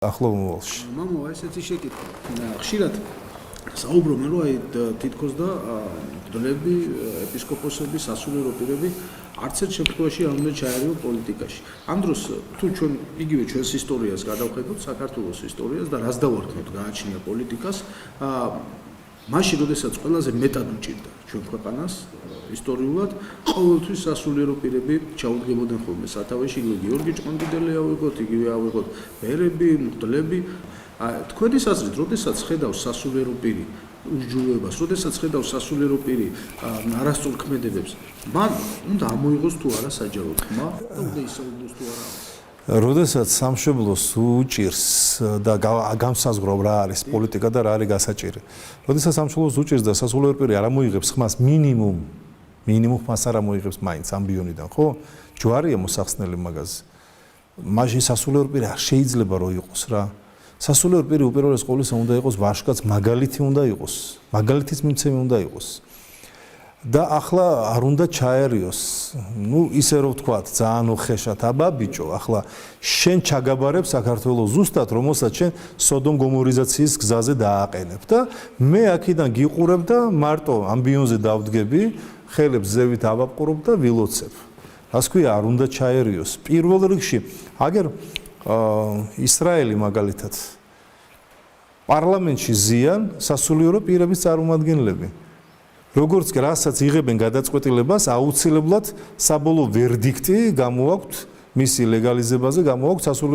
ახლა მომავალში. მამო, ესეთი შეკითხვა. ხშირად საუბრობენ, რომ აი თითქოს და დლები, ეპისკოპოსები, სასულიერო პირები არც ერთ შემთხვევაში არ უნდა ჩაერიო პოლიტიკაში. ამ დროს თუ ჩვენ იგივე ჩვენს ისტორიას გადავხედოთ, საქართველოს ისტორიას და რას დავარქმევთ გააჩნია პოლიტიკას, მაშინ, როდესაც ყველაზე მეტად უჭირდა ჩვენ ქვეყანას ისტორიულად, ყოველთვის სასულიერო პირები ჩაუდგებოდნენ ხოლმე სათავეში, იგივე გიორგი ჭყონდიდელი ავიღოთ, იგივე ავიღოთ ბერები, მღვდლები. თქვენი აზრით, როდესაც ხედავს სასულიერო პირი უსჯულოებას, როდესაც ხედავს სასულიერო პირი არასწორ ქმედებებს, მან უნდა ამოიღოს თუ არა საჯარო ხმა და უნდა ისაუბროს თუ არა. როდესაც სამშობლოს უჭირს და გამსაზღვრობ რა არის პოლიტიკა და რა არის გასაჭირი. როდესაც სამშობლოს უჭირს და სასულიერო პირი არ ამოიღებს ხმას მინიმუმ ხმას არ ამოიღებს მაინც ამბიონიდან, ხო? ჯვარია მოსახსნელი მაგაზე. მაშინ სასულიერო პირი არ შეიძლება რომ იყოს რა. სასულიერო პირი უპირველეს ყოვლისა უნდა იყოს ვაჟკაც, მაგალითი უნდა იყოს, მაგალითის მიმცემი უნდა იყოს. და ახლა არ უნდა ჩაერიოს. ნუ ისე რომ ვთქვათ, ძალიან უხეშად, აბა ბიჭო, ახლა შენ ჩაგაბარებ საქართველოს ზუსტად, რომელსაც შენ სოდომ გომორიზაციის გზაზე დააყენებ და მე აქედან გიყურებ და მარტო ამბიონზე დავდგები, ხელებს ზევით ავაპყრობ და ვილოცებ. რას ქვია, არ უნდა ჩაერიოს. პირველ რიგში, აგერ ისრაელი მაგალითად პარლამენტში ზიან სასულიერო პირების წარმომადგენლები. როგორც კი რასაც იღებენ გადაწყვეტილებას, აუცილებლად საბოლოო ვერდიქტი გამოაქვთ მისი ლეგალიზებაზე, გამოაქვთ სასულიერო